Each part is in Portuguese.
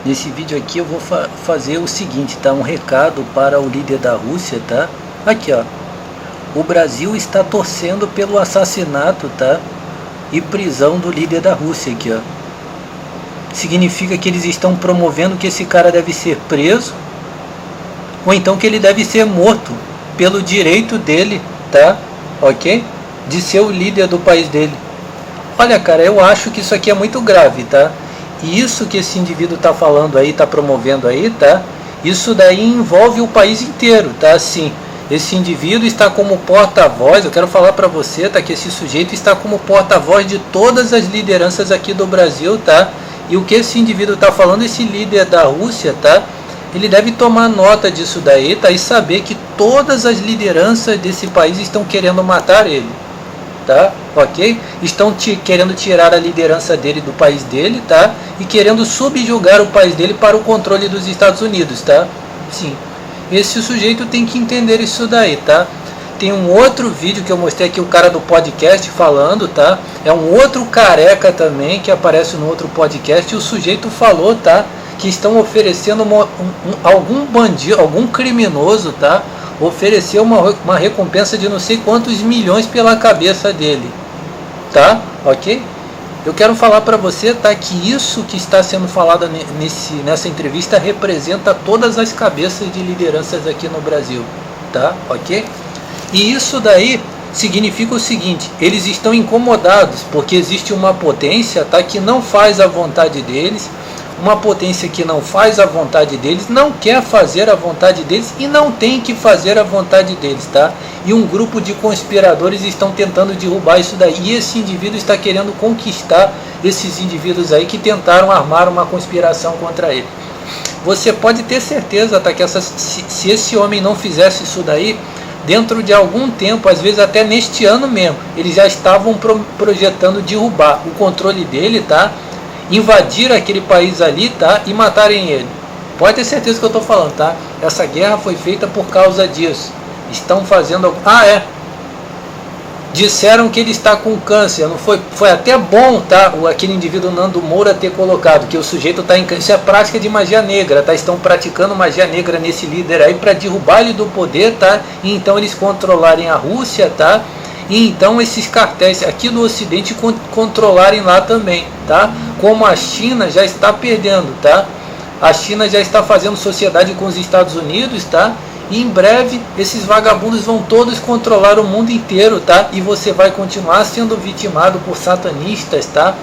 Nesse vídeo aqui eu vou fazer o seguinte, tá? Um recado para o líder da Rússia, tá? Aqui, ó. O Brasil está torcendo pelo assassinato, tá? E prisão do líder da Rússia aqui, ó. Significa que eles estão promovendo que esse cara deve ser preso, ou então que ele deve ser morto pelo direito dele, tá? Ok? De ser o líder do país dele. Olha, cara, eu acho que isso aqui é muito grave, tá? E isso que esse indivíduo está falando aí, está promovendo aí, tá? Isso daí envolve o país inteiro, tá? Assim, esse indivíduo está como porta-voz, eu quero falar para você, tá? Que esse sujeito está como porta-voz de todas as lideranças aqui do Brasil, tá? E o que esse indivíduo está falando, esse líder da Rússia, tá? Ele deve tomar nota disso daí, tá? E saber que todas as lideranças desse país estão querendo matar ele, tá? Ok? Estão querendo tirar a liderança dele do país dele, tá? E querendo subjugar o país dele para o controle dos Estados Unidos, tá? Sim. Esse sujeito tem que entender isso daí, tá? Tem um outro vídeo que eu mostrei aqui, o cara do podcast falando, tá? É um outro careca também que aparece no outro podcast, e o sujeito falou, tá? Que estão oferecendo algum bandido, algum criminoso, tá? Ofereceu uma recompensa de não sei quantos milhões pela cabeça dele, tá? Ok? Eu quero falar para você, tá? Que isso que está sendo falado nessa entrevista representa todas as cabeças de lideranças aqui no Brasil, tá? Ok? E isso daí significa o seguinte: eles estão incomodados porque existe uma potência, tá? Que não faz a vontade deles. Uma potência que não faz a vontade deles, não quer fazer a vontade deles e não tem que fazer a vontade deles, tá? E um grupo de conspiradores estão tentando derrubar isso daí. E esse indivíduo está querendo conquistar esses indivíduos aí que tentaram armar uma conspiração contra ele. Você pode ter certeza, tá? Que se esse homem não fizesse isso daí, dentro de algum tempo, às vezes até neste ano mesmo, eles já estavam projetando derrubar o controle dele, tá? Invadir aquele país ali, tá? E matarem ele. Pode ter certeza que eu estou falando, tá? Essa guerra foi feita por causa disso. Estão fazendo... Disseram que ele está com câncer. Não foi até bom, tá? Aquele indivíduo Nando Moura ter colocado que o sujeito está em câncer. Isso é prática de magia negra, tá? Estão praticando magia negra nesse líder aí para derrubar ele do poder, tá? E então eles controlarem a Rússia, tá? E então esses cartéis aqui do Ocidente controlarem lá também, tá? Como a China já está perdendo, tá? A China já está fazendo sociedade com os Estados Unidos, tá? E em breve esses vagabundos vão todos controlar o mundo inteiro, tá? E você vai continuar sendo vitimado por satanistas, tá?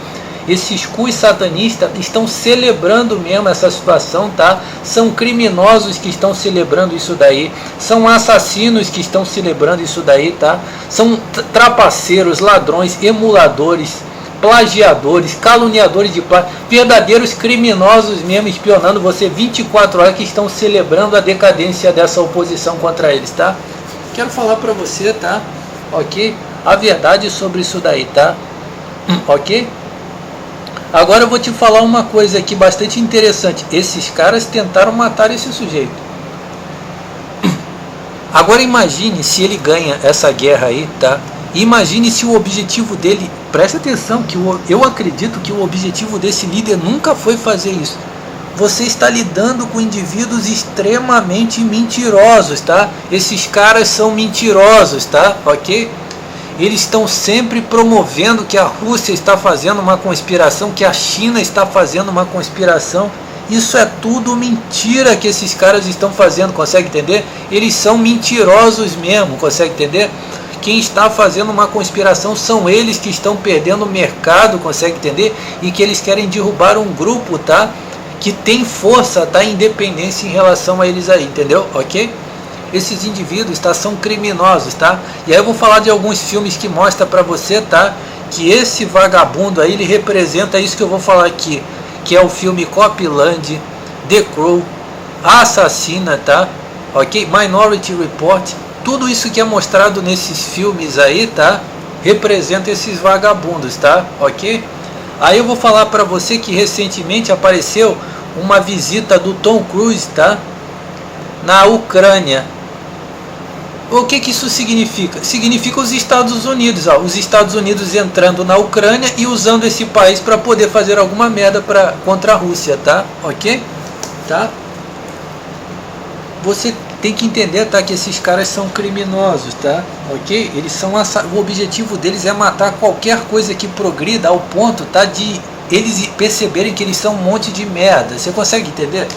Esses cus satanistas estão celebrando mesmo essa situação, tá? São criminosos que estão celebrando isso daí. São assassinos que estão celebrando isso daí, tá? São trapaceiros, ladrões, emuladores, plagiadores, caluniadores de plágio, verdadeiros criminosos mesmo, espionando você 24 horas, que estão celebrando a decadência dessa oposição contra eles, tá? Quero falar pra você, tá? Ok? A verdade sobre isso daí, tá? Ok? Agora eu vou te falar uma coisa aqui bastante interessante. Esses caras tentaram matar esse sujeito. Agora imagine se ele ganha essa guerra aí, tá? Imagine se o objetivo dele... Preste atenção, que eu acredito que o objetivo desse líder nunca foi fazer isso. Você está lidando com indivíduos extremamente mentirosos, tá? Esses caras são mentirosos, tá? Ok? Eles estão sempre promovendo que a Rússia está fazendo uma conspiração, que a China está fazendo uma conspiração. Isso é tudo mentira que esses caras estão fazendo, consegue entender? Eles são mentirosos mesmo, consegue entender? Quem está fazendo uma conspiração são eles que estão perdendo o mercado, consegue entender? E que eles querem derrubar um grupo, tá? Que tem força, tá? Independência em relação a eles aí, entendeu? Ok? Esses indivíduos, tá, são criminosos, tá? E aí eu vou falar de alguns filmes que mostra pra você, tá? Que esse vagabundo aí, ele representa isso que eu vou falar aqui, que é o filme Copland, The Crow, Assassina, tá? Ok? Minority Report, tudo isso que é mostrado nesses filmes aí, tá? Representa esses vagabundos, tá? Ok? Aí eu vou falar pra você que recentemente apareceu uma visita do Tom Cruise, tá? Na Ucrânia. o que isso significa? Significa os Estados Unidos, ó, os Estados Unidos entrando na Ucrânia e usando esse país para poder fazer alguma merda contra a Rússia, tá? Ok? Tá? Você tem que entender, tá, que esses caras são criminosos, tá? Ok? Eles são o objetivo deles é matar qualquer coisa que progrida ao ponto, tá, de eles perceberem que eles são um monte de merda. Você consegue entender?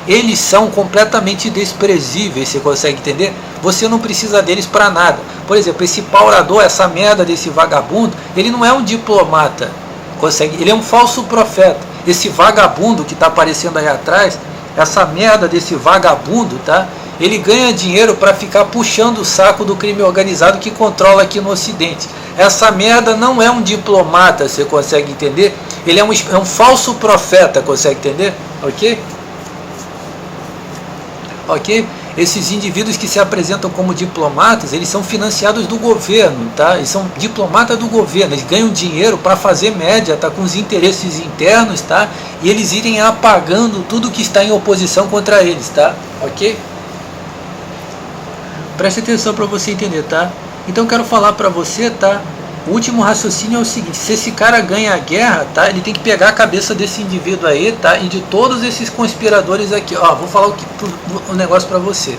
Eles são completamente desprezíveis, você consegue entender? Você não precisa deles para nada. Por exemplo, esse paurador, essa merda desse vagabundo, ele não é um diplomata, consegue? Ele é um falso profeta. Esse vagabundo que está aparecendo aí atrás, essa merda desse vagabundo, tá? Ele ganha dinheiro para ficar puxando o saco do crime organizado que controla aqui no Ocidente. Essa merda não é um diplomata, você consegue entender? Ele é um falso profeta, consegue entender? Ok? Ok? Esses indivíduos que se apresentam como diplomatas, eles são financiados do governo, tá? Eles são diplomatas do governo, eles ganham dinheiro para fazer média, tá? Com os interesses internos, tá? E eles irem apagando tudo que está em oposição contra eles, tá? Ok? Preste atenção para você entender, tá? Então eu quero falar para você, tá? O último raciocínio é o seguinte: se esse cara ganha a guerra, tá? Ele tem que pegar a cabeça desse indivíduo aí, tá? E de todos esses conspiradores aqui, ó, vou falar um negócio para você.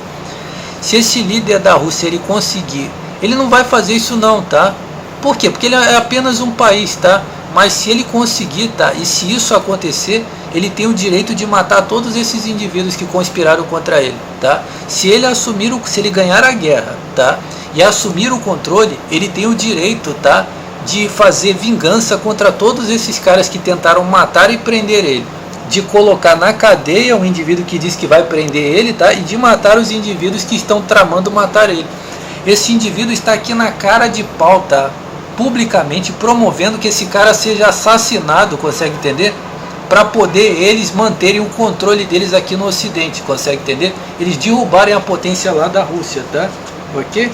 Se esse líder da Rússia ele conseguir, ele não vai fazer isso não, tá? Por quê? Porque ele é apenas um país, tá? Mas se ele conseguir, tá? E se isso acontecer, ele tem o direito de matar todos esses indivíduos que conspiraram contra ele, tá? Se ele ganhar a guerra, tá? E assumir o controle, ele tem o direito, tá? De fazer vingança contra todos esses caras que tentaram matar e prender ele, de colocar na cadeia o indivíduo que diz que vai prender ele, tá? E de matar os indivíduos que estão tramando matar ele. Esse indivíduo está aqui na cara de pau, tá? Publicamente promovendo que esse cara seja assassinado, consegue entender? Para poder eles manterem o controle deles aqui no Ocidente, consegue entender? Eles derrubarem a potência lá da Rússia, tá? Ok?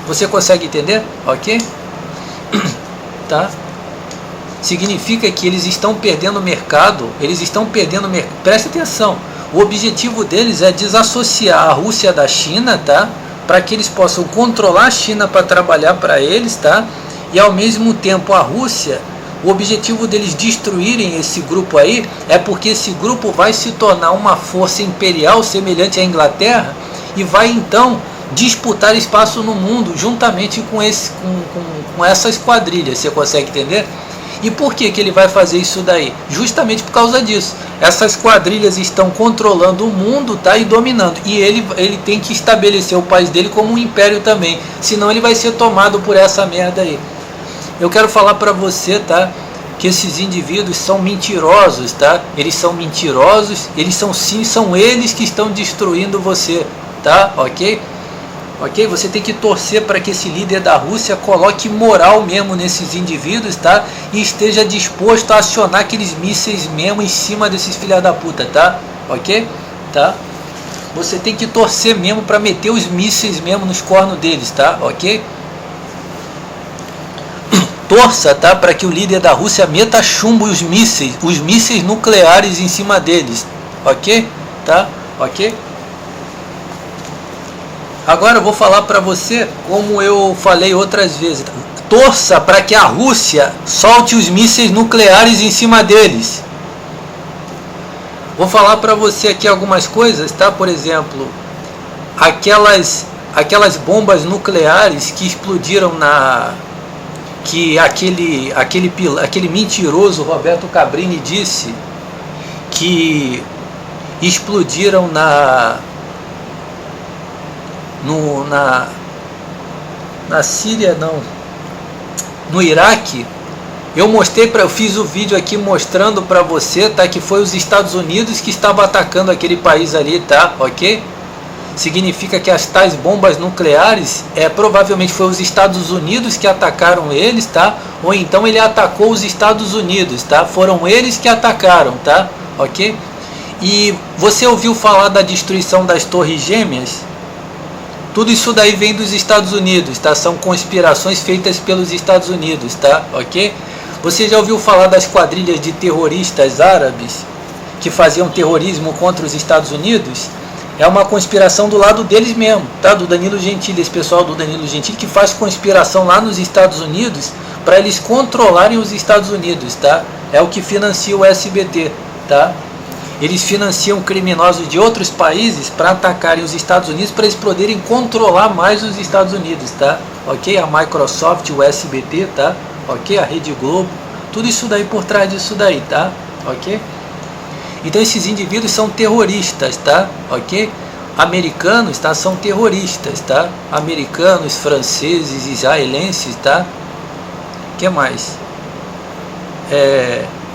Você consegue entender? Ok? Tá? Significa que eles estão perdendo mercado, presta atenção, o objetivo deles é desassociar a Rússia da China, tá? Para que eles possam controlar a China para trabalhar para eles, tá? E ao mesmo tempo a Rússia, o objetivo deles destruírem esse grupo aí é porque esse grupo vai se tornar uma força imperial semelhante à Inglaterra e vai então disputar espaço no mundo juntamente com essas quadrilhas, você consegue entender? E por que ele vai fazer isso daí? Justamente por causa disso. Essas quadrilhas estão controlando o mundo, tá? E dominando. E ele tem que estabelecer o país dele como um império também. Senão ele vai ser tomado por essa merda aí. Eu quero falar para você, tá? Que esses indivíduos são mentirosos, tá? Eles são mentirosos. São eles que estão destruindo você, tá? Ok? Ok? Você tem que torcer para que esse líder da Rússia coloque moral mesmo nesses indivíduos, tá? E esteja disposto a acionar aqueles mísseis mesmo em cima desses filha da puta, tá? Ok? Tá? Você tem que torcer mesmo para meter os mísseis mesmo nos cornos deles, tá? Ok? Torça, tá? Para que o líder da Rússia meta chumbo os mísseis nucleares em cima deles, ok? Tá? Ok? Agora eu vou falar para você, como eu falei outras vezes, torça para que a Rússia solte os mísseis nucleares em cima deles. Vou falar para você aqui algumas coisas, tá? Por exemplo, aquelas bombas nucleares que explodiram que aquele mentiroso Roberto Cabrini disse que explodiram na Síria, não, no Iraque. Eu fiz o vídeo aqui mostrando para você, tá, que foi os Estados Unidos que estavam atacando aquele país ali, tá, ok? Significa que as tais bombas nucleares, provavelmente foi os Estados Unidos que atacaram eles, tá? Ou então ele atacou os Estados Unidos, tá? Foram eles que atacaram, tá, ok? E você ouviu falar da destruição das Torres Gêmeas? Tudo isso daí vem dos Estados Unidos, tá? São conspirações feitas pelos Estados Unidos, tá? Ok? Você já ouviu falar das quadrilhas de terroristas árabes que faziam terrorismo contra os Estados Unidos? é uma conspiração do lado deles mesmo, tá? Do Danilo Gentili, esse pessoal do Danilo Gentili que faz conspiração lá nos Estados Unidos para eles controlarem os Estados Unidos, tá? É o que financia o SBT, tá? Eles financiam criminosos de outros países para atacarem os Estados Unidos, para eles poderem controlar mais os Estados Unidos, tá? Ok? A Microsoft, o SBT, tá? Ok? A Rede Globo, tudo isso daí por trás disso daí, tá? Ok? Então esses indivíduos são terroristas, tá? Ok? Americanos, tá? São terroristas, tá? Americanos, franceses, israelenses, tá? O que mais?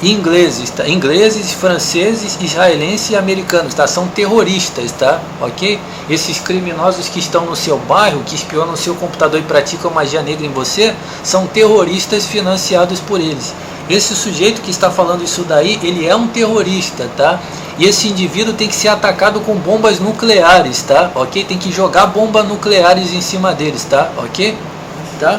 Ingleses, tá? Ingleses, franceses, israelenses e americanos, tá? São terroristas, tá? Ok? Esses criminosos que estão no seu bairro, que espionam no seu computador e praticam magia negra em você, são terroristas financiados por eles. Esse sujeito que está falando isso daí, ele é um terrorista, tá? E esse indivíduo tem que ser atacado com bombas nucleares, tá? Ok? Tem que jogar bombas nucleares em cima deles, tá? Ok? Tá?